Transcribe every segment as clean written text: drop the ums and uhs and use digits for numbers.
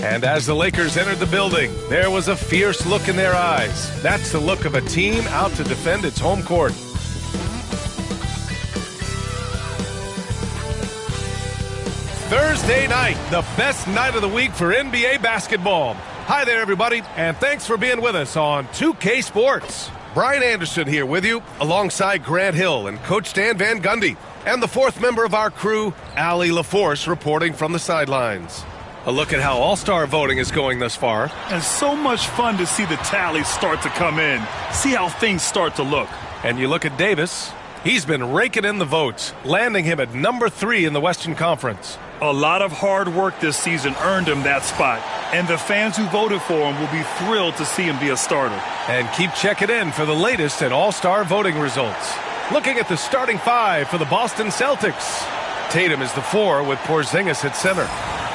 And as the Lakers entered the building, there was a fierce look in their eyes. That's the look of a team out to defend its home court. Thursday night, the best night of the week for NBA basketball. Hi there, everybody, and thanks for being with us on 2K Sports. Brian Anderson here with you, alongside Grant Hill and Coach Dan Van Gundy, and the fourth member of our crew, Allie LaForce, reporting from the sidelines. A look at how All-Star voting is going thus far. And so much fun to see the tallies start to come in. See how things start to look. And you look at Davis. He's been raking in the votes, landing him at number 3 in the Western Conference. A lot of hard work this season earned him that spot. And the fans who voted for him will be thrilled to see him be a starter. And keep checking in for the latest at All-Star voting results. Looking at the starting 5 for the Boston Celtics. Tatum is the 4 with Porzingis at center.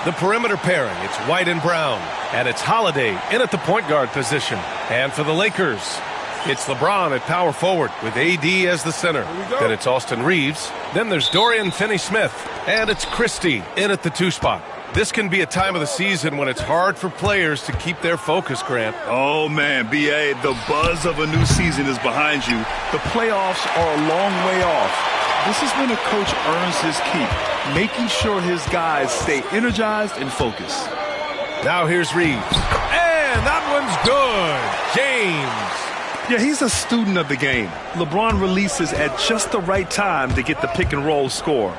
The perimeter pairing, it's White and Brown. And it's Holiday in at the point guard position. And for the Lakers, it's LeBron at power forward with AD as the center. Then it's Austin Reeves. Then there's Dorian Finney-Smith. And it's Christie in at the 2 spot. This can be a time of the season when it's hard for players to keep their focus, Grant. Oh, man, B.A., the buzz of a new season is behind you. The playoffs are a long way off. This is when a coach earns his keep, making sure his guys stay energized and focused. Now here's Reeves. And that one's good. James. Yeah, he's a student of the game. LeBron releases at just the right time to get the pick-and-roll score.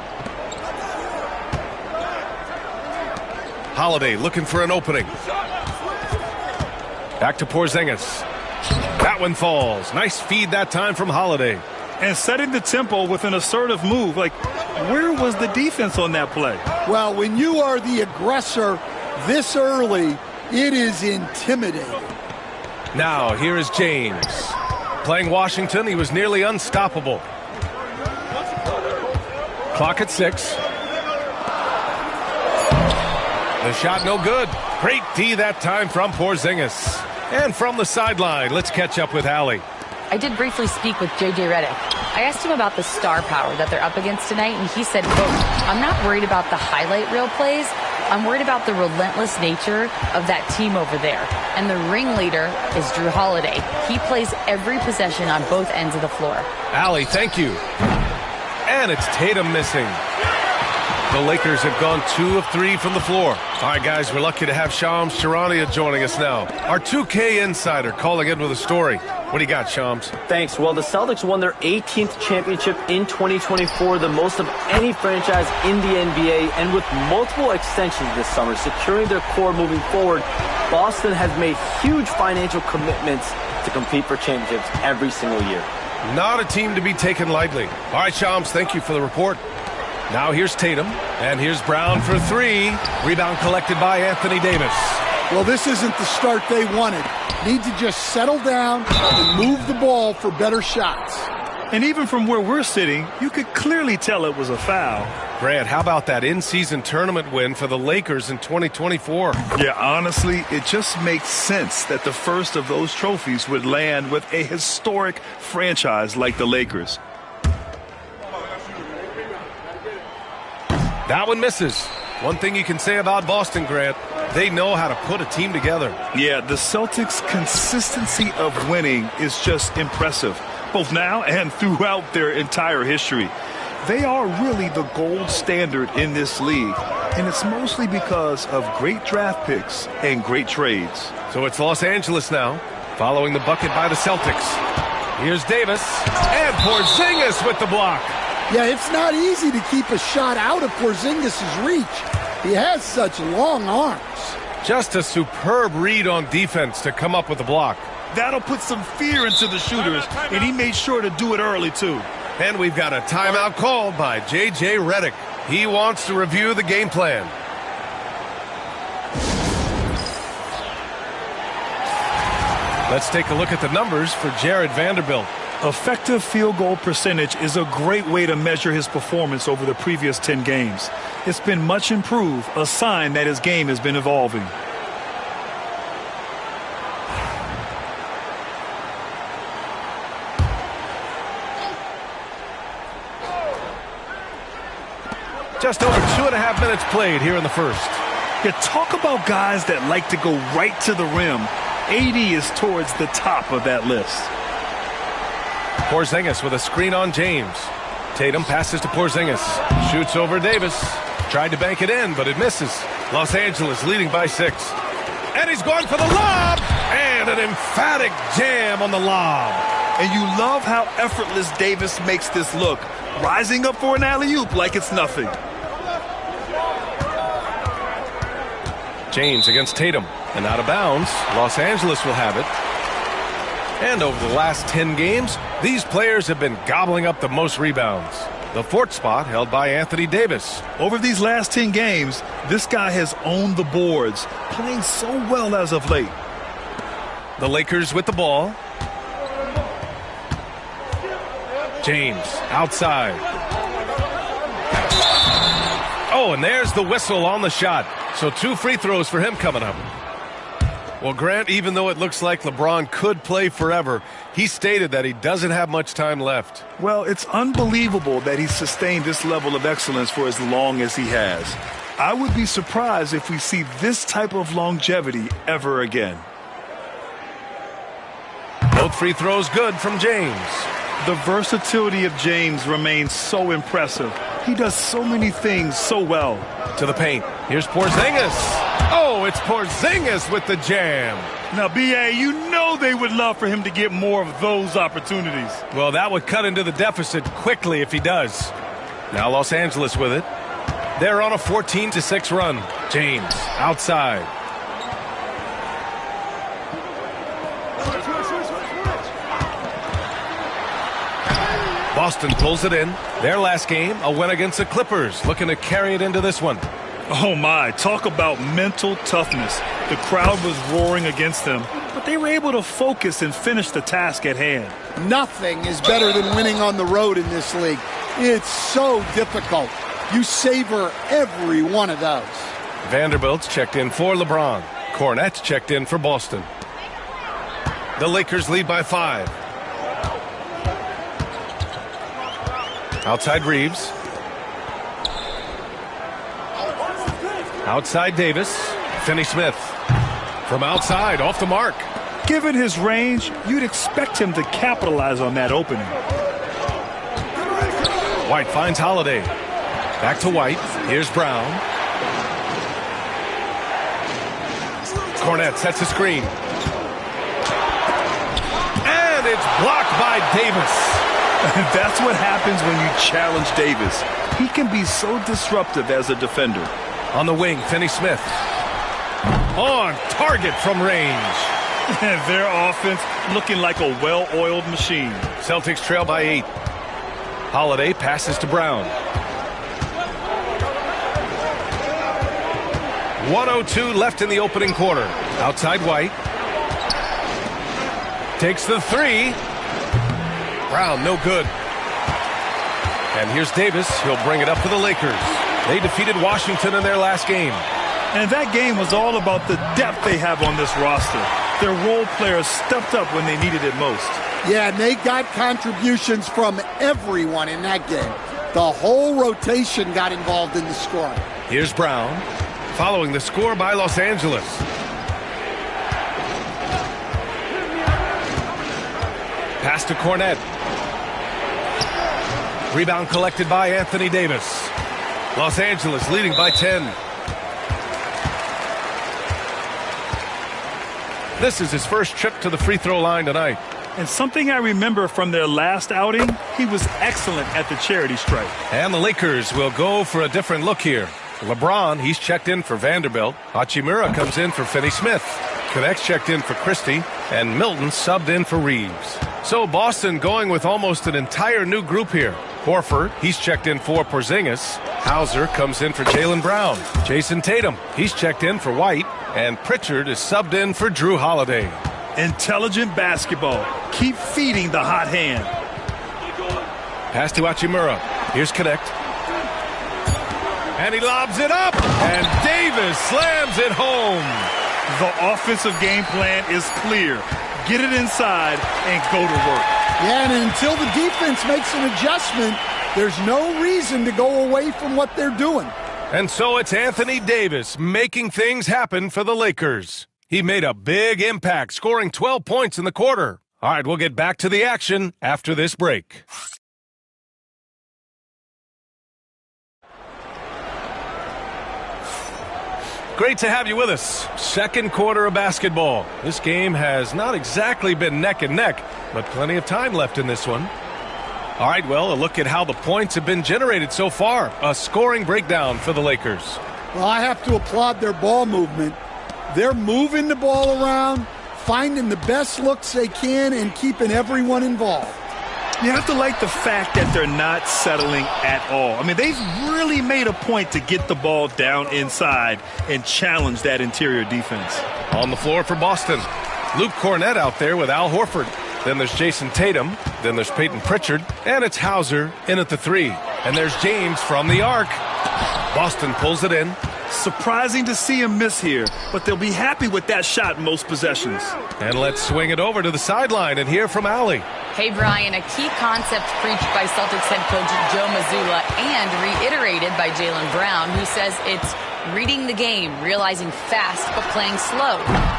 Holiday looking for an opening. Back to Porzingis. That one falls. Nice feed that time from Holiday. And setting the tempo with an assertive move. Like, where was the defense on that play? Well, when you are the aggressor this early, it is intimidating. Now, here is James. Playing Washington, he was nearly unstoppable. Clock at 6. The shot no good. Great D that time from Porzingis. And from the sideline, let's catch up with Allie. I did briefly speak with J.J. Redick. I asked him about the star power that they're up against tonight, and he said, quote, "I'm not worried about the highlight reel plays. I'm worried about the relentless nature of that team over there. And the ringleader is Drew Holiday. He plays every possession on both ends of the floor." Allie, thank you. And it's Tatum missing. The Lakers have gone 2 of 3 from the floor. All right, guys, we're lucky to have Shams Charania joining us now. Our 2K insider calling in with a story. What do you got, Shams? Thanks. Well, the Celtics won their 18th championship in 2024, the most of any franchise in the NBA, and with multiple extensions this summer, securing their core moving forward, Boston has made huge financial commitments to compete for championships every single year. Not a team to be taken lightly. All right, Shams, thank you for the report. Now here's Tatum, and here's Brown for 3. Rebound collected by Anthony Davis. Well, this isn't the start they wanted. Need to just settle down and move the ball for better shots. And even from where we're sitting, you could clearly tell it was a foul. Grant, how about that in-season tournament win for the Lakers in 2024? Yeah, honestly, it just makes sense that the first of those trophies would land with a historic franchise like the Lakers. That one misses. One thing you can say about Boston, Grant, they know how to put a team together. Yeah, the Celtics' consistency of winning is just impressive, both now and throughout their entire history. They are really the gold standard in this league, and it's mostly because of great draft picks and great trades. So it's Los Angeles now, following the bucket by the Celtics. Here's Davis, and Porzingis with the block. Yeah, it's not easy to keep a shot out of Porzingis' reach. He has such long arms. Just a superb read on defense to come up with the block. That'll put some fear into the shooters, and he made sure to do it early, too. And we've got a timeout called by J.J. Redick. He wants to review the game plan. Let's take a look at the numbers for Jared Vanderbilt. Effective field goal percentage is a great way to measure his performance over the previous 10 games. It's been much improved, a sign that his game has been evolving. Just over 2.5 minutes played here in the first. Yeah, talk about guys that like to go right to the rim. AD is towards the top of that list. Porzingis with a screen on James. Tatum passes to Porzingis. Shoots over Davis. Tried to bank it in, but it misses. Los Angeles leading by 6. And he's going for the lob. And an emphatic jam on the lob. And you love how effortless Davis makes this look. Rising up for an alley-oop like it's nothing. James against Tatum. And out of bounds. Los Angeles will have it. And over the last 10 games, these players have been gobbling up the most rebounds. The 4th spot held by Anthony Davis. Over these last 10 games, this guy has owned the boards, playing so well as of late. The Lakers with the ball. James outside. Oh, and there's the whistle on the shot. So 2 free throws for him coming up. Well, Grant, even though it looks like LeBron could play forever, he stated that he doesn't have much time left. Well, it's unbelievable that he's sustained this level of excellence for as long as he has. I would be surprised if we see this type of longevity ever again. Both free throws good from James. The versatility of James remains so impressive. He does so many things so well. To the paint. Here's Porzingis. Oh, it's Porzingis with the jam. Now, B.A., you know they would love for him to get more of those opportunities. Well, that would cut into the deficit quickly if he does. Now Los Angeles with it. They're on a 14-6 run. James outside. Boston pulls it in. Their last game, a win against the Clippers, looking to carry it into this one. Oh my, talk about mental toughness. The crowd was roaring against them, but they were able to focus and finish the task at hand. Nothing is better than winning on the road in this league. It's so difficult. You savor every one of those. Vanderbilt's checked in for LeBron. Cornette's checked in for Boston. The Lakers lead by 5. Outside Reeves. Outside Davis. Finney-Smith. From outside, off the mark. Given his range, you'd expect him to capitalize on that opening. White finds Holiday. Back to White. Here's Brown. Cornette sets a screen. And it's blocked by Davis. That's what happens when you challenge Davis. He can be so disruptive as a defender. On the wing, Finney-Smith. On target from range. Their offense looking like a well-oiled machine. Celtics trail by 8. Holiday passes to Brown. 1:02 left in the opening quarter. Outside White. Takes the 3. Brown, no good. And here's Davis. He'll bring it up for the Lakers. They defeated Washington in their last game. And that game was all about the depth they have on this roster. Their role players stepped up when they needed it most. Yeah, and they got contributions from everyone in that game. The whole rotation got involved in the scoring. Here's Brown, following the score by Los Angeles. Pass to Cornette. Rebound collected by Anthony Davis. Los Angeles leading by 10. This is his first trip to the free throw line tonight. And something I remember from their last outing, he was excellent at the charity stripe. And the Lakers will go for a different look here. LeBron, he's checked in for Vanderbilt. Hachimura comes in for Finney-Smith. Connect's checked in for Christie. And Milton subbed in for Reeves. So Boston going with almost an entire new group here. Horford, he's checked in for Porzingis. Hauser comes in for Jaylen Brown. Jason Tatum, he's checked in for White. And Pritchard is subbed in for Drew Holiday. Intelligent basketball. Keep feeding the hot hand. Pass to Hachimura. Here's Connect. And he lobs it up. And Davis slams it home. The offensive game plan is clear. Get it inside and go to work. Yeah, and until the defense makes an adjustment, there's no reason to go away from what they're doing. And so it's Anthony Davis making things happen for the Lakers. He made a big impact, scoring 12 points in the quarter. All right, we'll get back to the action after this break. Great to have you with us. Second quarter of basketball. This game has not exactly been neck and neck, but plenty of time left in this one. All right, well, a look at how the points have been generated so far. A scoring breakdown for the Lakers. Well, I have to applaud their ball movement. They're moving the ball around, finding the best looks they can, and keeping everyone involved. You have to like the fact that they're not settling at all. I mean, they've really made a point to get the ball down inside and challenge that interior defense. On the floor for Boston, Luke Cornett out there with Al Horford. Then there's Jason Tatum. Then there's Peyton Pritchard. And it's Hauser in at the 3. And there's James from the arc. Boston pulls it in. Surprising to see him miss here, but they'll be happy with that shot most possessions. And let's swing it over to the sideline and hear from Allie. Hey, Brian, a key concept preached by Celtics head coach Joe Mazzulla and reiterated by Jaylen Brown, who says it's reading the game, realizing fast but playing slow.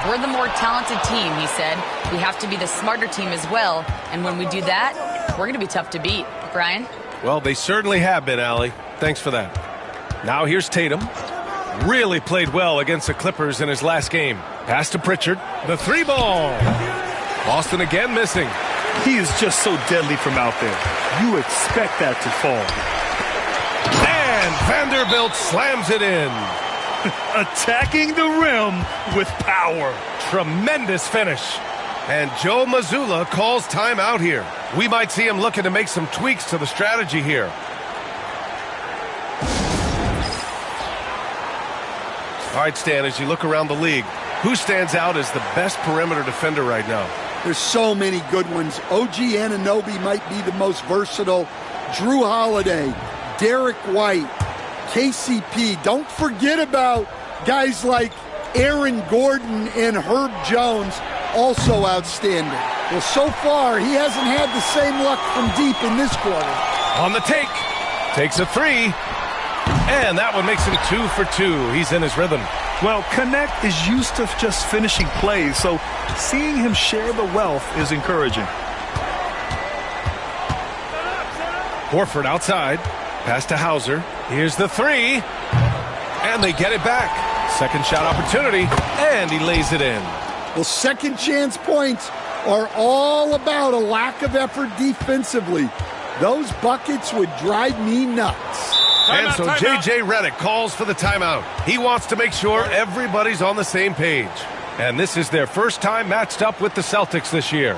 We're the more talented team, he said. We have to be the smarter team as well, and when we do that, we're going to be tough to beat. Brian? Well, they certainly have been, Allie. Thanks for that. Now here's Tatum. Really played well against the Clippers in his last game. Pass to Pritchard. The 3-ball. Boston again missing. He is just so deadly from out there. You expect that to fall. And Vanderbilt slams it in. Attacking the rim with power. Tremendous finish. And Joe Mazzulla calls timeout here. We might see him looking to make some tweaks to the strategy here. All right, Stan, as you look around the league, who stands out as the best perimeter defender right now? There's so many good ones. OG Anunoby might be the most versatile. Drew Holiday, Derek White, KCP. Don't forget about guys like Aaron Gordon and Herb Jones, also outstanding. Well, so far, he hasn't had the same luck from deep in this quarter. On the take. Takes a 3. And that one makes him 2 for 2. He's in his rhythm. Well, Connect is used to just finishing plays, so seeing him share the wealth is encouraging. Horford outside. Pass to Hauser. Here's the 3. And they get it back. Second shot opportunity. And he lays it in. Well, second chance points are all about a lack of effort defensively. Those buckets would drive me nuts. And so J.J. Redick calls for the timeout. He wants to make sure everybody's on the same page. And this is their first time matched up with the Celtics this year.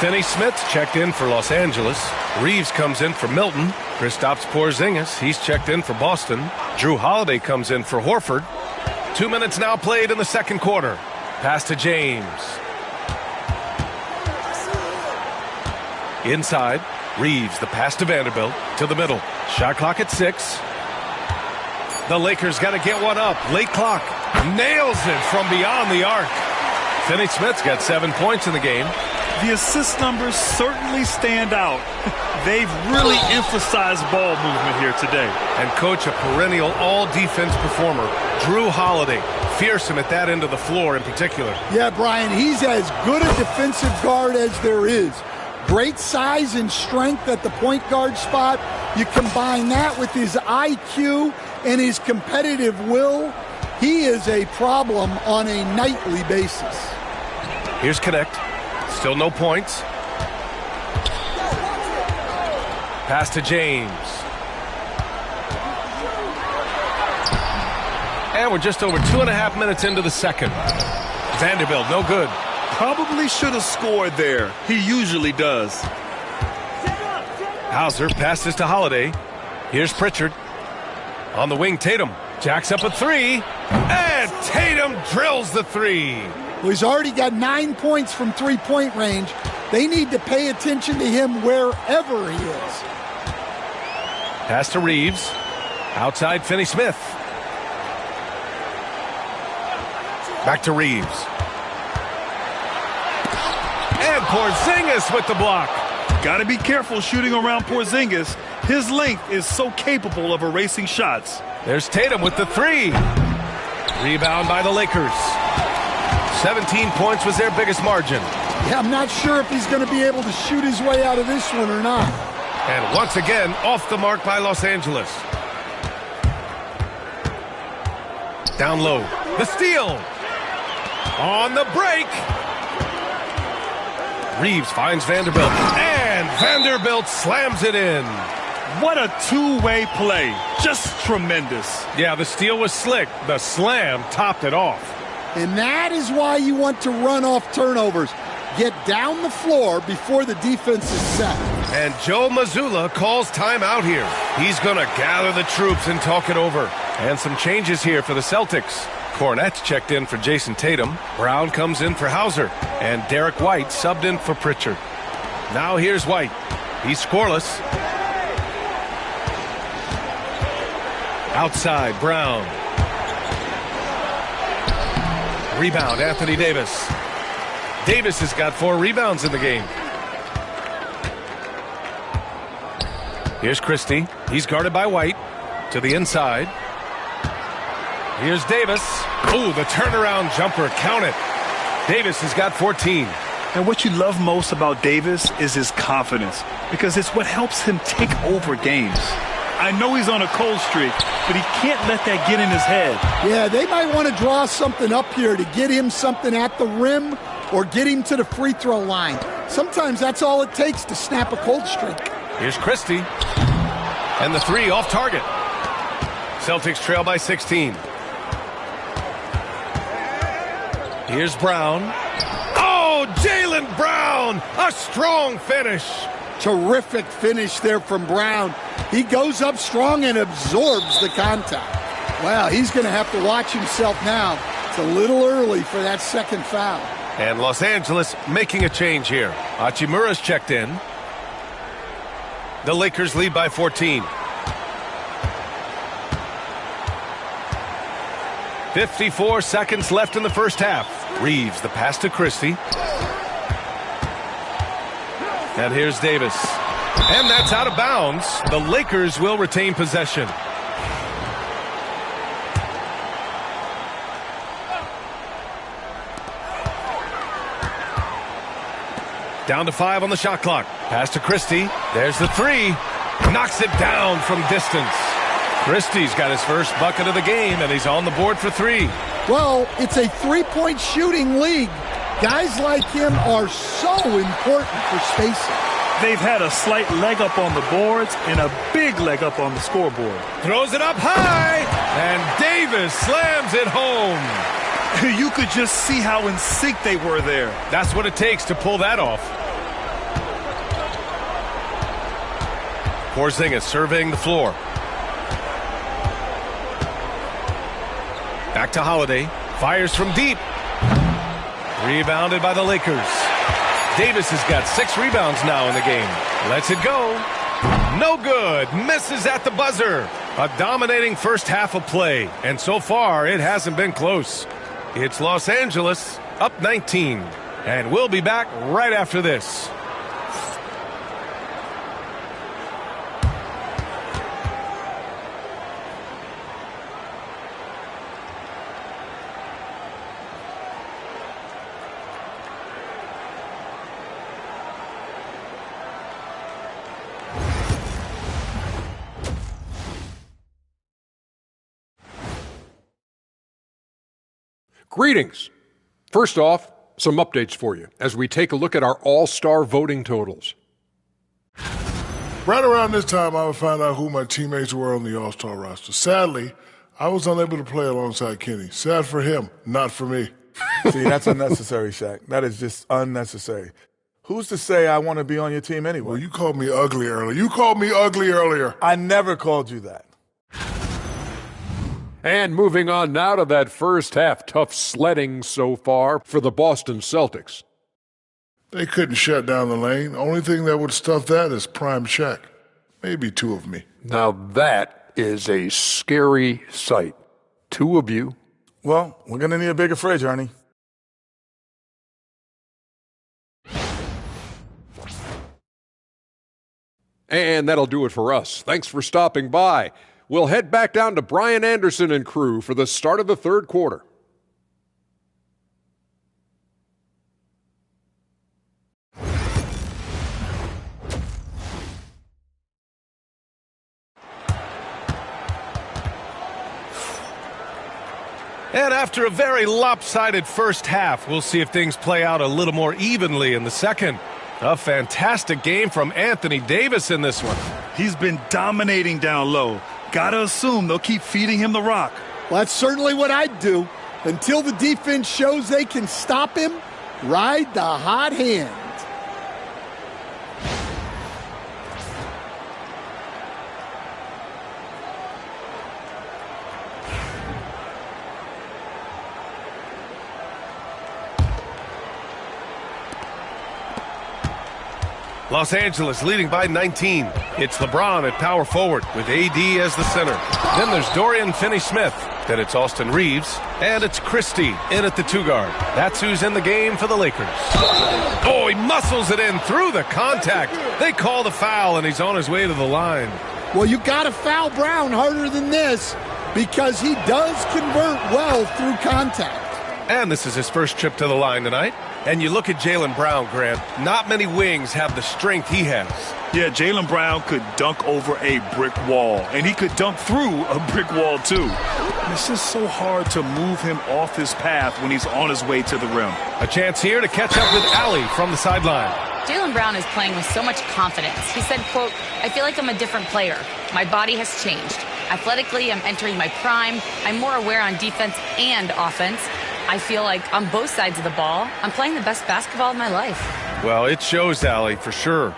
Finney-Smith's checked in for Los Angeles. Reeves comes in for Milton. Kristaps Porzingis, he's checked in for Boston. Drew Holiday comes in for Horford. 2 minutes now played in the second quarter. Pass to James. Inside, Reeves, the pass to Vanderbilt, to the middle. Shot clock at 6. The Lakers got to get one up. Late clock. Nails it from beyond the arc. Finney-Smith's got 7 points in the game. The assist numbers certainly stand out. They've really emphasized ball movement here today. And coach, a perennial all-defense performer, Drew Holiday. Fearsome at that end of the floor in particular. Yeah, Brian, he's as good a defensive guard as there is. Great size and strength at the point guard spot. You combine that with his IQ and his competitive will, he is a problem on a nightly basis. Here's Connect. Still no points. Pass to James. And we're just over 2.5 minutes into the second. Vanderbilt, no good. Probably should have scored there. He usually does. Hauser passes to Holiday. Here's Pritchard. On the wing, Tatum. Jacks up a 3. And Tatum drills the 3. Well, he's already got 9 points from three-point range. They need to pay attention to him wherever he is. Pass to Reeves. Outside, Finney-Smith. Back to Reeves. And Porzingis with the block. Got to be careful shooting around Porzingis. His length is so capable of erasing shots. There's Tatum with the three. Rebound by the Lakers. 17 points was their biggest margin. Yeah, I'm not sure if he's going to be able to shoot his way out of this one or not. And once again, off the mark by Los Angeles. Down low. The steal. On the break. Reeves finds Vanderbilt. And Vanderbilt slams it in. What a two-way play. Just tremendous. Yeah, the steal was slick. The slam topped it off. And that is why you want to run off turnovers. Get down the floor before the defense is set. And Joe Mazzulla calls timeout here. He's going to gather the troops and talk it over. And some changes here for the Celtics. Cornette's checked in for Jason Tatum. Brown comes in for Hauser. And Derek White subbed in for Pritchard. Now here's White. He's scoreless. Outside, Brown. Rebound, Anthony Davis. Davis has got 4 rebounds in the game. Here's Christie. He's guarded by White. To the inside. Here's Davis. Oh, the turnaround jumper. Count it. Davis has got 14. And what you love most about Davis is his confidence, because it's what helps him take over games. I know he's on a cold streak, but he can't let that get in his head. Yeah, they might want to draw something up here to get him something at the rim or get him to the free throw line. Sometimes that's all it takes to snap a cold streak. Here's Christie. And the three off target. Celtics trail by 16. Here's Brown. Oh, Jaylen Brown! A strong finish. Terrific finish there from Brown. He goes up strong and absorbs the contact. Wow, he's going to have to watch himself now. It's a little early for that second foul. And Los Angeles making a change here. Hachimura's checked in. The Lakers lead by 14. 54 seconds left in the first half. Reeves, the pass to Christie. And here's Davis. And that's out of bounds. The Lakers will retain possession. Down to 5 on the shot clock. Pass to Christie. There's the three. Knocks it down from distance. Christie's got his first bucket of the game, and he's on the board for 3. Well, it's a three-point shooting league. Guys like him are so important for spacing. They've had a slight leg up on the boards and a big leg up on the scoreboard. Throws it up high, and Davis slams it home. You could just see how in sync they were there. That's what it takes to pull that off. Porzingis surveying the floor. Back to Holiday. Fires from deep. Rebounded by the Lakers. Davis has got 6 rebounds now in the game. Lets it go. No good. Misses at the buzzer. A dominating first half of play. And so far, it hasn't been close. It's Los Angeles up 19. And we'll be back right after this. Greetings. First off, some updates for you as we take a look at our all-star voting totals. Right around this time, I would find out who my teammates were on the all-star roster. Sadly, I was unable to play alongside Kenny. Sad for him, not for me. See, that's unnecessary, Shaq. That is just unnecessary. Who's to say I want to be on your team anyway? Well, you called me ugly earlier. I never called you that. And moving on now to that first half, tough sledding so far for the Boston Celtics. They couldn't shut down the lane. Only thing that would stuff that is prime Shaq. Maybe 2 of me. Now that is a scary sight. 2 of you. Well, we're going to need a bigger fridge, Ernie. And that'll do it for us. Thanks for stopping by. We'll head back down to Brian Anderson and crew for the start of the third quarter. And after a very lopsided first half, we'll see if things play out a little more evenly in the second. A fantastic game from Anthony Davis in this one. He's been dominating down low. Gotta assume they'll keep feeding him the rock. Well, that's certainly what I'd do. Until the defense shows they can stop him, ride the hot hand. Los Angeles leading by 19. It's LeBron at power forward with AD as the center. Then there's Dorian Finney-Smith. Then it's Austin Reeves. And it's Christie in at the 2-guard. That's who's in the game for the Lakers. Oh, he muscles it in through the contact. They call the foul, and he's on his way to the line. Well, you got to foul Brown harder than this because he does convert well through contact. And this is his first trip to the line tonight. And you look at Jaylen Brown, Grant. Not many wings have the strength he has. Yeah, Jaylen Brown could dunk over a brick wall, and he could dunk through a brick wall, too. And it's just so hard to move him off his path when he's on his way to the rim. A chance here to catch up with Allie from the sideline. Jaylen Brown is playing with so much confidence. He said, quote, "I feel like I'm a different player. My body has changed. Athletically, I'm entering my prime. I'm more aware on defense and offense. I feel like on both sides of the ball, I'm playing the best basketball of my life." Well, it shows, Allie, for sure.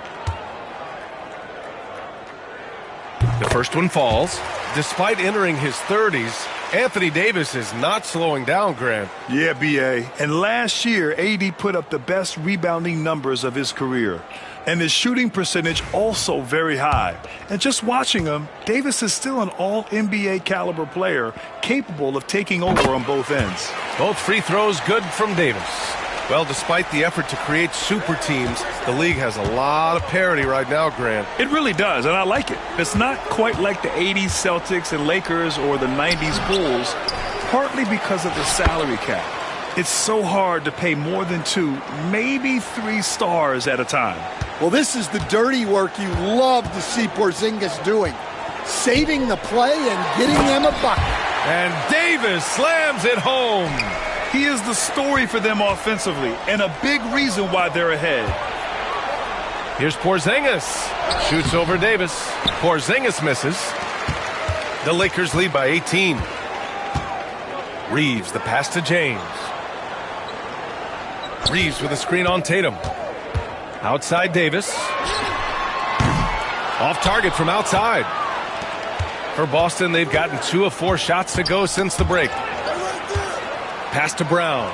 The first one falls. Despite entering his 30s, Anthony Davis is not slowing down, Grant. Yeah, B.A. And last year, AD put up the best rebounding numbers of his career. And his shooting percentage also very high. And just watching him, Davis is still an all-NBA caliber player capable of taking over on both ends. Both free throws good from Davis. Well, despite the effort to create super teams, the league has a lot of parity right now, Grant. It really does, and I like it. It's not quite like the 80s Celtics and Lakers or the 90s Bulls, partly because of the salary cap. It's so hard to pay more than 2, maybe 3 stars at a time. Well, this is the dirty work you love to see Porzingis doing. Saving the play and getting them a bucket. And Davis slams it home. He is the story for them offensively and a big reason why they're ahead. Here's Porzingis. Shoots over Davis. Porzingis misses. The Lakers lead by 18. Reeves, the pass to James. Reeves with a screen on Tatum. Outside Davis. Off target from outside. For Boston, they've gotten 2 of 4 shots to go since the break. Pass to Brown.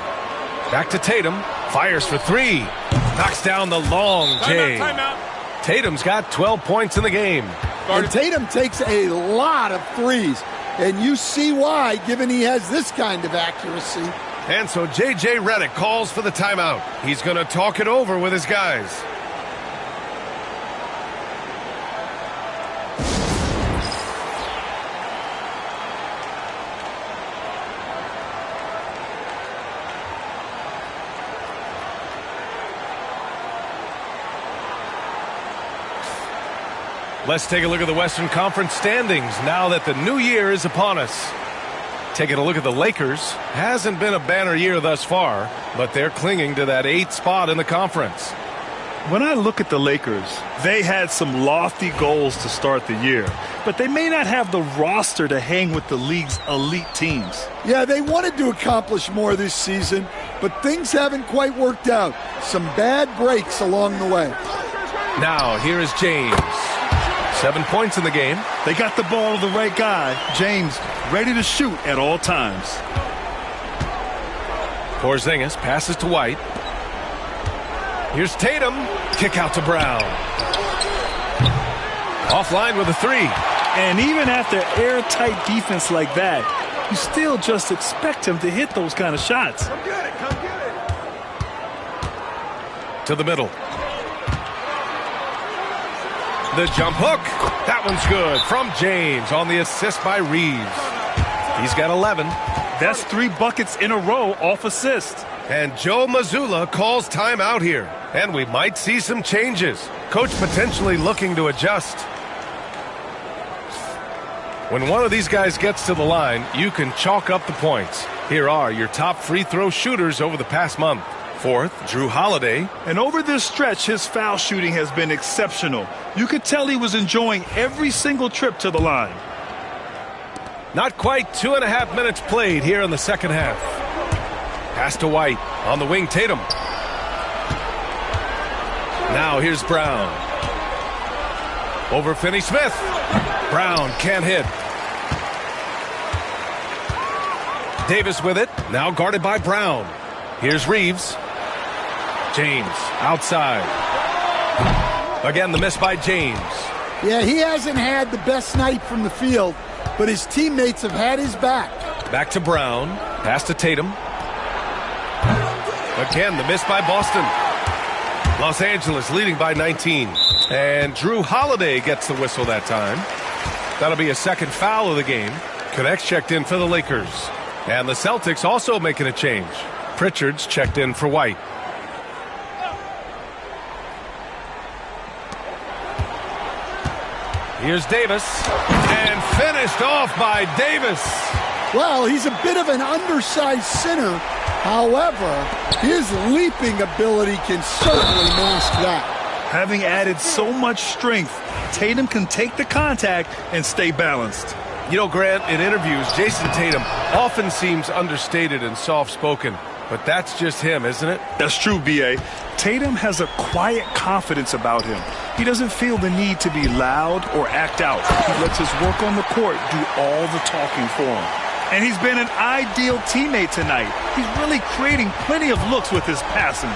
Back to Tatum. Fires for 3. Knocks down the long J. Timeout. Tatum's got 12 points in the game. And Tatum takes a lot of threes. And you see why, given he has this kind of accuracy. And so J.J. Redick calls for the timeout. He's going to talk it over with his guys. Let's take a look at the Western Conference standings now that the new year is upon us. Taking a look at the Lakers, hasn't been a banner year thus far, but they're clinging to that 8th spot in the conference. When I look at the Lakers, they had some lofty goals to start the year, but they may not have the roster to hang with the league's elite teams. Yeah, they wanted to accomplish more this season, but things haven't quite worked out. Some bad breaks along the way. Now, here is James. 7 points in the game. They got the ball to the right guy, James, ready to shoot at all times. Porzingis passes to White. Here's Tatum. Kick out to Brown. Offline with a 3. And even after airtight defense like that, you still just expect him to hit those kind of shots. Come get it, come get it. To the middle. The jump hook. That one's good from James on the assist by Reeves. He's got 11. That's 3 buckets in a row off assist. And Joe Mazzulla calls timeout here. And we might see some changes. Coach potentially looking to adjust. When one of these guys gets to the line, you can chalk up the points. Here are your top free throw shooters over the past month. 4th, Drew Holiday. And over this stretch, his foul shooting has been exceptional. You could tell he was enjoying every single trip to the line. Not quite 2.5 minutes played here in the second half. Pass to White. On the wing, Tatum. Now here's Brown. Over Finney-Smith. Brown can't hit. Davis with it. Now guarded by Brown. Here's Reeves. James outside. Again, the miss by James. Yeah, he hasn't had the best night from the field, but his teammates have had his back. Back to Brown. Pass to Tatum. Again, the miss by Boston. Los Angeles leading by 19. And Drew Holiday gets the whistle that time. That'll be a second foul of the game. Connects checked in for the Lakers. And the Celtics also making a change. Pritchard's checked in for White. Here's Davis. And finished off by Davis. Well, he's a bit of an undersized center. However, his leaping ability can certainly mask that. Having added so much strength, Tatum can take the contact and stay balanced. You know, Grant, in interviews, Jason Tatum often seems understated and soft-spoken. But that's just him, isn't it? That's true, B.A. Tatum has a quiet confidence about him. He doesn't feel the need to be loud or act out. He lets his work on the court do all the talking for him. And he's been an ideal teammate tonight. He's really creating plenty of looks with his passing.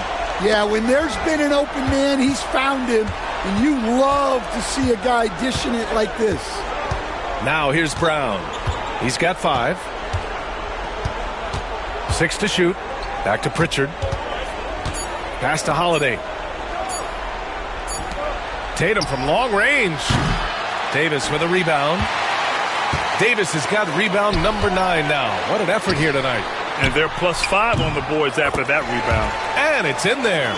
Yeah, when there's been an open man, he's found him. And you love to see a guy dishing it like this. Now here's Brown. He's got 5. 6 to shoot. Back to Pritchard. Pass to Holiday. Tatum from long range. Davis with a rebound. Davis has got rebound number 9 now. What an effort here tonight. And they're +5 on the boards after that rebound. And it's in there.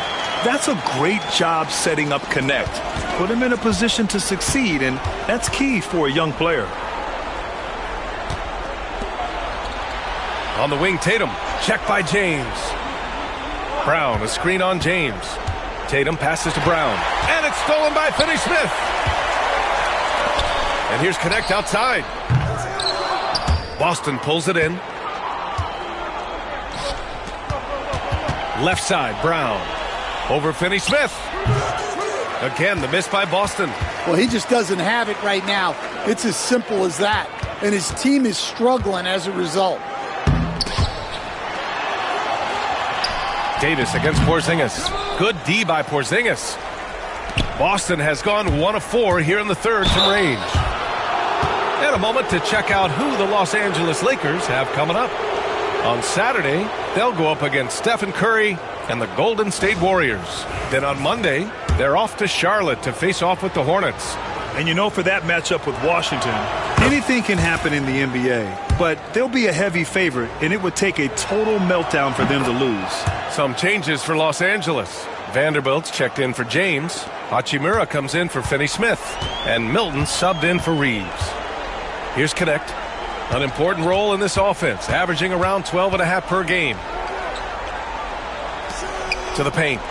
That's a great job setting up Connect. Put him in a position to succeed, and that's key for a young player. On the wing, Tatum. Checked by James. Brown, a screen on James. Tatum passes to Brown. And it's stolen by Finney-Smith. And here's Connect outside. Boston pulls it in. Left side, Brown. Over Finney-Smith. Again, the miss by Boston. Well, he just doesn't have it right now. It's as simple as that. And his team is struggling as a result. Davis against Porzingis. Good D by Porzingis. Boston has gone 1 of 4 here in the third from range. And a moment to check out who the Los Angeles Lakers have coming up. On Saturday, they'll go up against Stephen Curry and the Golden State Warriors. Then on Monday, they're off to Charlotte to face off with the Hornets. And you know, for that matchup with Washington, anything can happen in the NBA. But they'll be a heavy favorite, and it would take a total meltdown for them to lose. Some changes for Los Angeles. Vanderbilt's checked in for James. Hachimura comes in for Finney-Smith. And Milton subbed in for Reeves. Here's Connect. An important role in this offense, averaging around 12.5 per game. To the paint.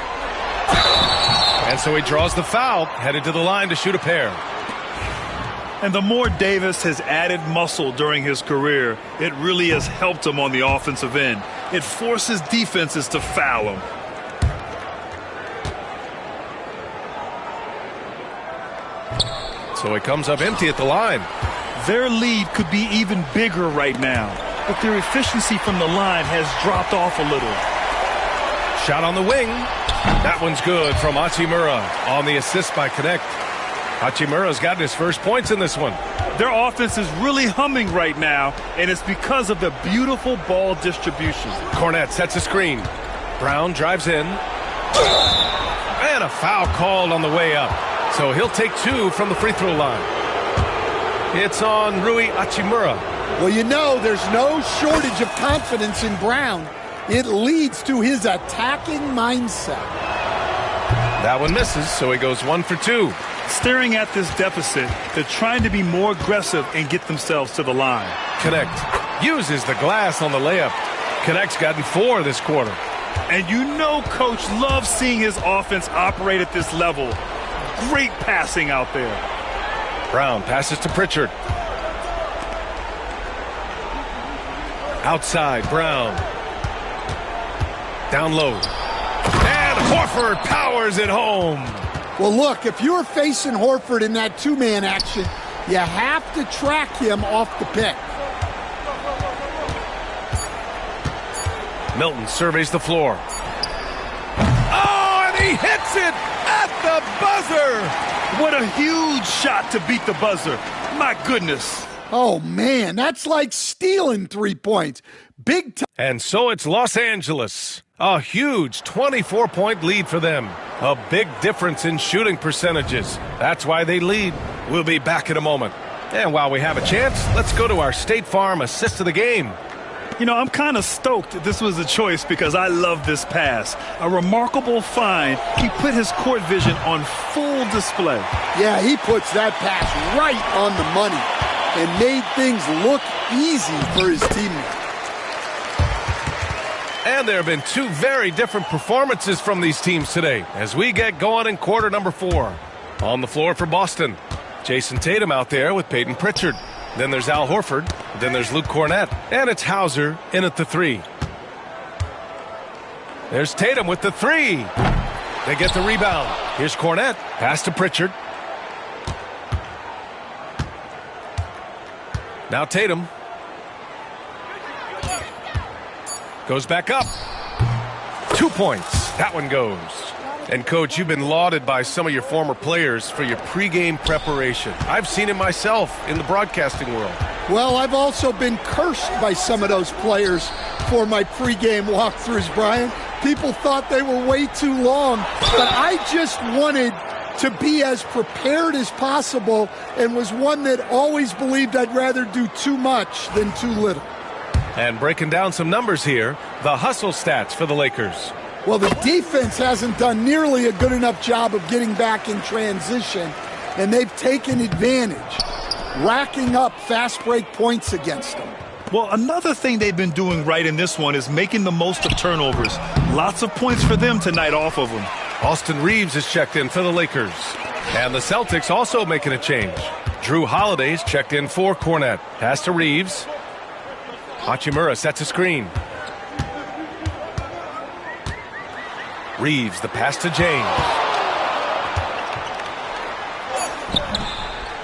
And so he draws the foul, headed to the line to shoot a pair. And the more Davis has added muscle during his career, it really has helped him on the offensive end. It forces defenses to foul him. So he comes up empty at the line. Their lead could be even bigger right now, but their efficiency from the line has dropped off a little. Shot on the wing. That one's good from Hachimura on the assist by Connect. Hachimura's gotten his first points in this one. Their offense is really humming right now, and it's because of the beautiful ball distribution. Cornette sets a screen. Brown drives in. And a foul called on the way up. So he'll take 2 from the free throw line. It's on Rui Hachimura. Well, you know, there's no shortage of confidence in Brown. It leads to his attacking mindset. That one misses, so he goes 1 for 2. Staring at this deficit, they're trying to be more aggressive and get themselves to the line. Connect uses the glass on the layup. Connect's gotten 4 this quarter. And you know Coach loves seeing his offense operate at this level. Great passing out there. Brown passes to Pritchard. Outside, Brown. Down low. And Horford powers it home. Well, look, if you're facing Horford in that two-man action, you have to track him off the pick. Milton surveys the floor. Oh, and he hits it at the buzzer. What a huge shot to beat the buzzer. My goodness. Oh, man, that's like stealing 3 points. Big time. And so it's Los Angeles. A huge 24-point lead for them. A big difference in shooting percentages. That's why they lead. We'll be back in a moment. And while we have a chance, let's go to our State Farm assist of the game. You know, I'm kind of stoked that this was a choice because I love this pass. A remarkable find. He put his court vision on full display. Yeah, he puts that pass right on the money and made things look easy for his teammates. And there have been 2 very different performances from these teams today as we get going in quarter number 4. On the floor for Boston, Jason Tatum out there with Peyton Pritchard. Then there's Al Horford. Then there's Luke Cornett. And it's Hauser in at the 3. There's Tatum with the 3. They get the rebound. Here's Cornett. Pass to Pritchard. Now Tatum. Goes back up. 2 points. That one goes. And, Coach, you've been lauded by some of your former players for your pregame preparation. I've seen it myself in the broadcasting world. Well, I've also been cursed by some of those players for my pregame walkthroughs, Brian. People thought they were way too long, but I just wanted to be as prepared as possible and was one that always believed I'd rather do too much than too little. And breaking down some numbers here, the hustle stats for the Lakers. Well, the defense hasn't done nearly a good enough job of getting back in transition, and they've taken advantage, racking up fast break points against them. Well, another thing they've been doing right in this one is making the most of turnovers. Lots of points for them tonight off of them. Austin Reeves is checked in for the Lakers. And the Celtics also making a change. Drew Holiday's checked in for Cornett. Pass to Reeves. Hachimura sets a screen. Reeves, the pass to James.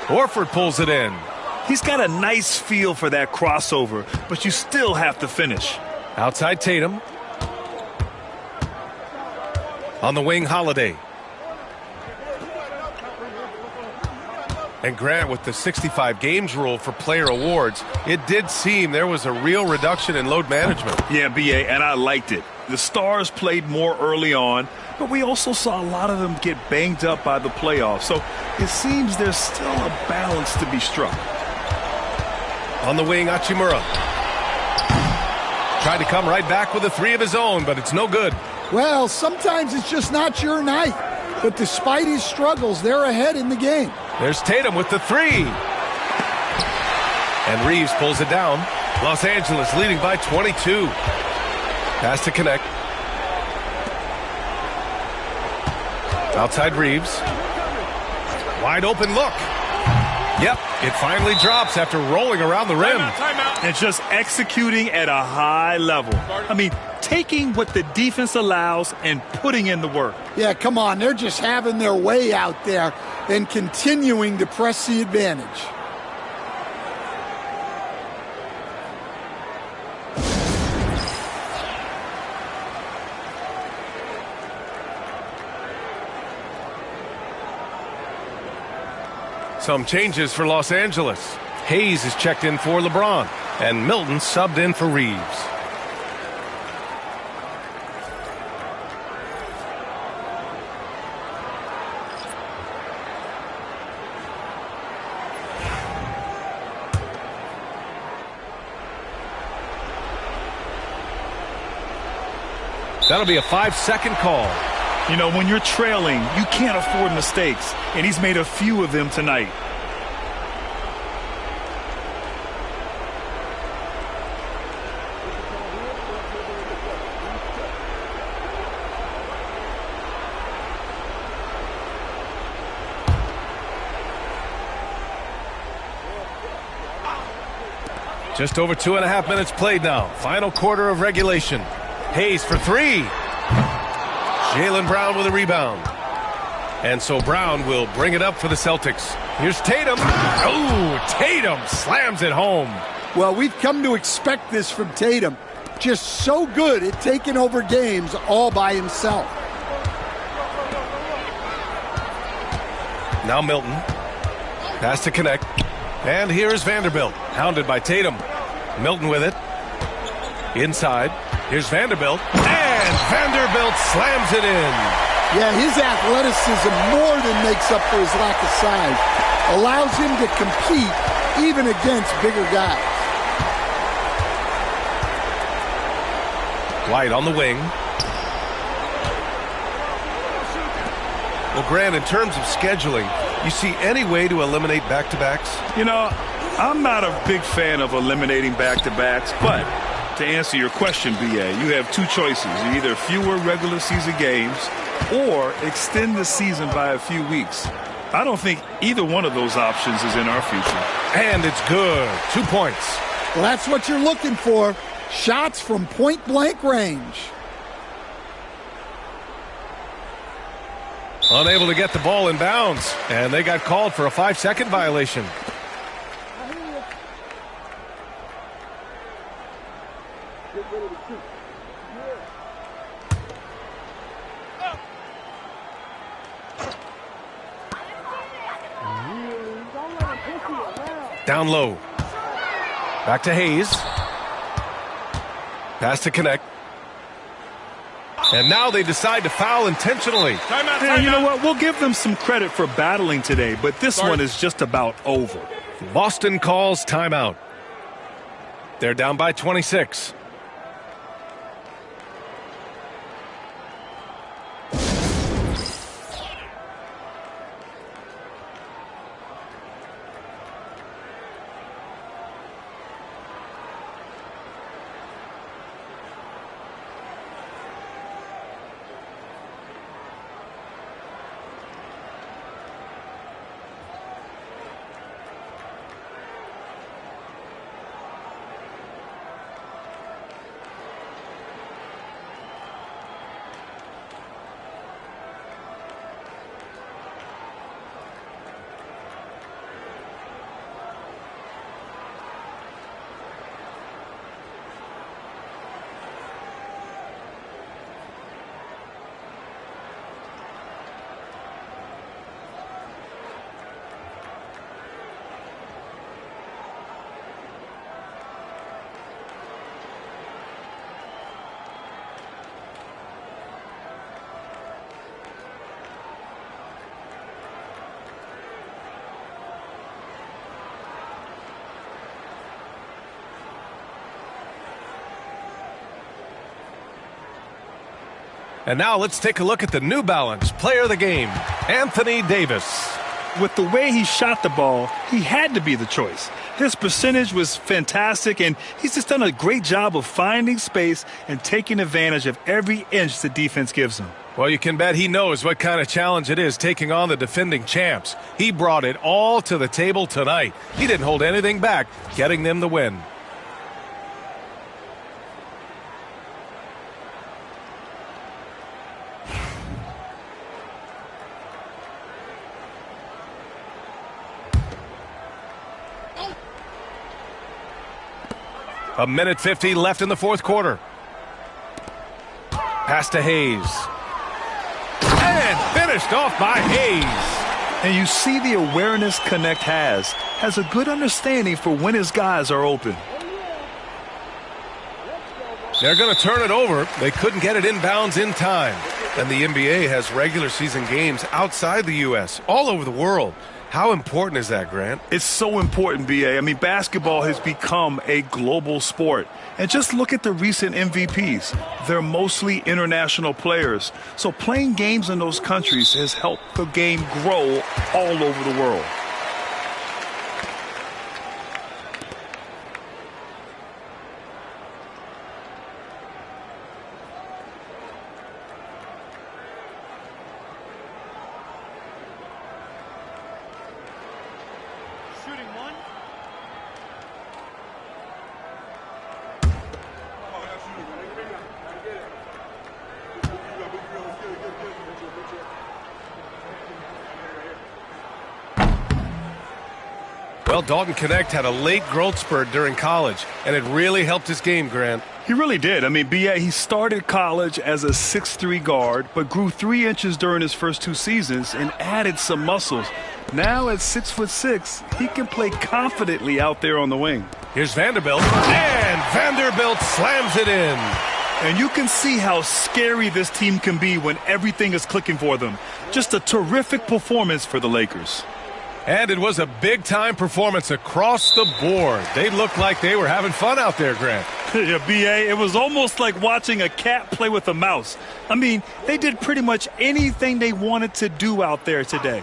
Horford pulls it in. He's got a nice feel for that crossover, but you still have to finish. Outside Tatum. On the wing, Holiday. And Grant, with the 65 games rule for player awards, it did seem there was a real reduction in load management. Yeah, B.A., and I liked it. The stars played more early on, but we also saw a lot of them get banged up by the playoffs. So it seems there's still a balance to be struck. On the wing, Hachimura. Tried to come right back with a 3 of his own, but it's no good. Well, sometimes it's just not your night. But despite his struggles, they're ahead in the game. There's Tatum with the 3. And Reeves pulls it down. Los Angeles leading by 22. Pass to Connect. Outside Reeves. Wide open look. Yep, it finally drops after rolling around the rim. And just executing at a high level. I mean, taking what the defense allows and putting in the work. Yeah, come on. They're just having their way out there and continuing to press the advantage. Some changes for Los Angeles. Hayes is checked in for LeBron, and Milton subbed in for Reeves. That'll be a 5-second call. You know, when you're trailing, you can't afford mistakes, and he's made a few of them tonight. Just over 2.5 minutes played now. Final quarter of regulation. Hayes for three. Jaylen Brown with a rebound. And so Brown will bring it up for the Celtics. Here's Tatum. Oh, Tatum slams it home. Well, we've come to expect this from Tatum. Just so good at taking over games all by himself. Now Milton. Pass to connect. And here's Vanderbilt, hounded by Tatum. Milton with it. Inside. Here's Vanderbilt. And Vanderbilt slams it in. Yeah, his athleticism more than makes up for his lack of size. Allows him to compete even against bigger guys. White on the wing. Well, Grant, in terms of scheduling, you see any way to eliminate back-to-backs? You know, I'm not a big fan of eliminating back-to-backs, but to answer your question, BA, you have two choices. Either fewer regular season games or extend the season by a few weeks. I don't think either one of those options is in our future. And it's good. 2 points. Well, that's what you're looking for. Shots from point-blank range. Unable to get the ball in bounds, and they got called for a 5-second violation. Down low. Back to Hayes. Pass to connect. And now they decide to foul intentionally. Timeout, timeout. You know what? We'll give them some credit for battling today, but this one is just about over. Boston calls timeout. They're down by 26. And now let's take a look at the New Balance player of the game, Anthony Davis. With the way he shot the ball, he had to be the choice. His percentage was fantastic, and he's just done a great job of finding space and taking advantage of every inch the defense gives him. Well, you can bet he knows what kind of challenge it is taking on the defending champs. He brought it all to the table tonight. He didn't hold anything back, getting them the win. A minute 50 left in the fourth quarter. Pass to Hayes. And finished off by Hayes. And you see the awareness Connect has a good understanding for when his guys are open. They're going to turn it over. They couldn't get it inbounds in time. And the NBA has regular season games outside the U.S., all over the world. How important is that, Grant? It's so important, B.A. I mean, basketball has become a global sport. And just look at the recent MVPs. They're mostly international players. So playing games in those countries has helped the game grow all over the world. Well, Dalton Knecht had a late growth spurt during college, and it really helped his game, Grant. He really did. I mean, B.A., he started college as a 6'3" guard, but grew 3 inches during his first 2 seasons and added some muscles. Now at 6'6", he can play confidently out there on the wing. Here's Vanderbilt, and Vanderbilt slams it in. And you can see how scary this team can be when everything is clicking for them. Just a terrific performance for the Lakers. And it was a big-time performance across the board. They looked like they were having fun out there, Grant. Yeah, B.A., it was almost like watching a cat play with a mouse. I mean, they did pretty much anything they wanted to do out there today.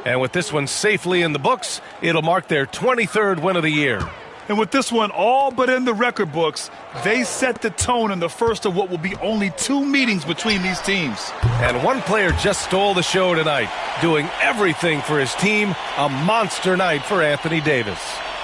And with this one safely in the books, it'll mark their 23rd win of the year. And with this one all but in the record books, they set the tone in the first of what will be only 2 meetings between these teams. And one player just stole the show tonight, doing everything for his team. A monster night for Anthony Davis.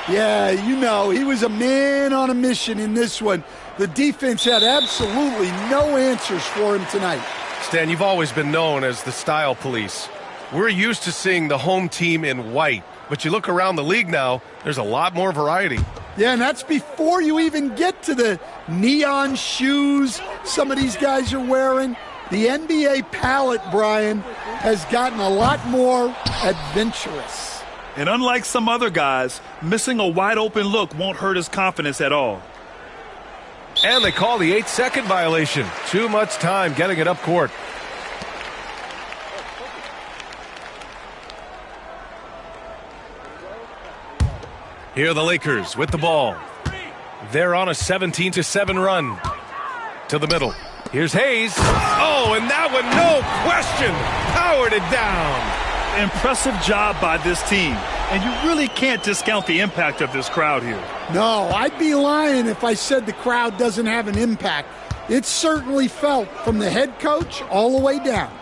Yeah, you know, he was a man on a mission in this one. The defense had absolutely no answers for him tonight. Stan, you've always been known as the style police. We're used to seeing the home team in white, but you look around the league now, there's a lot more variety. Yeah, and that's before you even get to the neon shoes some of these guys are wearing. The NBA palette, Brian, has gotten a lot more adventurous. And unlike some other guys, missing a wide-open look won't hurt his confidence at all. And they call the 8-second violation. Too much time getting it up court. Here are the Lakers with the ball. They're on a 17-7 run. To the middle. Here's Hayes. Oh, and that one, no question, powered it down. Impressive job by this team. And you really can't discount the impact of this crowd here. No, I'd be lying if I said the crowd doesn't have an impact. It's certainly felt from the head coach all the way down.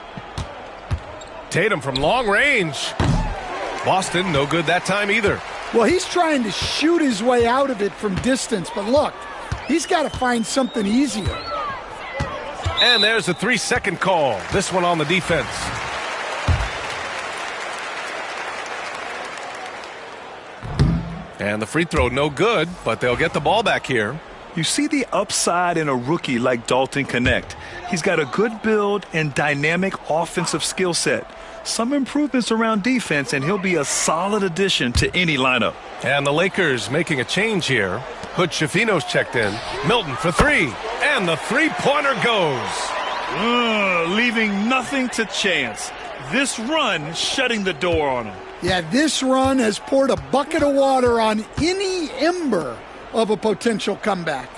Tatum from long range. Boston, no good that time either. Well, he's trying to shoot his way out of it from distance, but look, he's got to find something easier. And there's a 3-second call. This one on the defense. And the free throw no good, but they'll get the ball back here. You see the upside in a rookie like Dalton Knecht. He's got a good build and dynamic offensive skill set. Some improvements around defense, and he'll be a solid addition to any lineup. And the Lakers making a change here. Hood Schifino's checked in. Milton for 3. And the three-pointer goes. Leaving nothing to chance. This run shutting the door on him. Yeah, this run has poured a bucket of water on any ember of a potential comeback.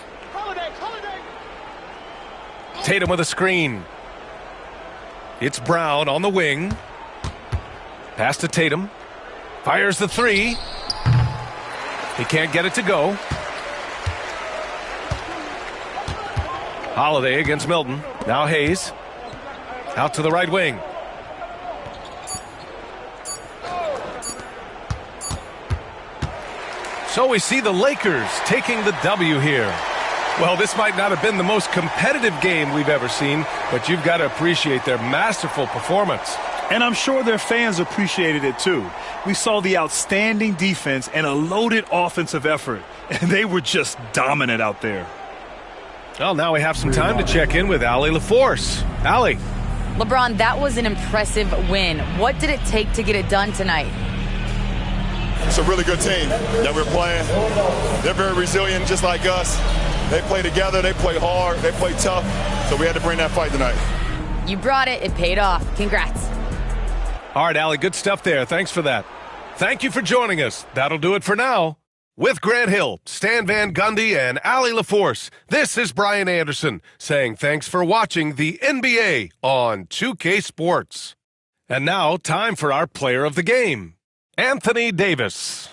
Tatum with a screen. It's Brown on the wing. Pass to Tatum. Fires the 3. He can't get it to go. Holiday against Milton. Now Hayes. Out to the right wing. So we see the Lakers taking the W here. Well, this might not have been the most competitive game we've ever seen, but you've got to appreciate their masterful performance. And I'm sure their fans appreciated it too. We saw the outstanding defense and a loaded offensive effort, and they were just dominant out there. Well, now we have some time to check in with Allie LaForce. Allie. LeBron, that was an impressive win. What did it take to get it done tonight? It's a really good team that we're playing. They're very resilient, just like us. They play together, they play hard, they play tough, so we had to bring that fight tonight. You brought it. It paid off. Congrats. All right, Allie, good stuff there. Thanks for that. Thank you for joining us. That'll do it for now. With Grant Hill, Stan Van Gundy, and Allie LaForce, this is Brian Anderson saying thanks for watching the NBA on 2K Sports. And now, time for our player of the game, Anthony Davis.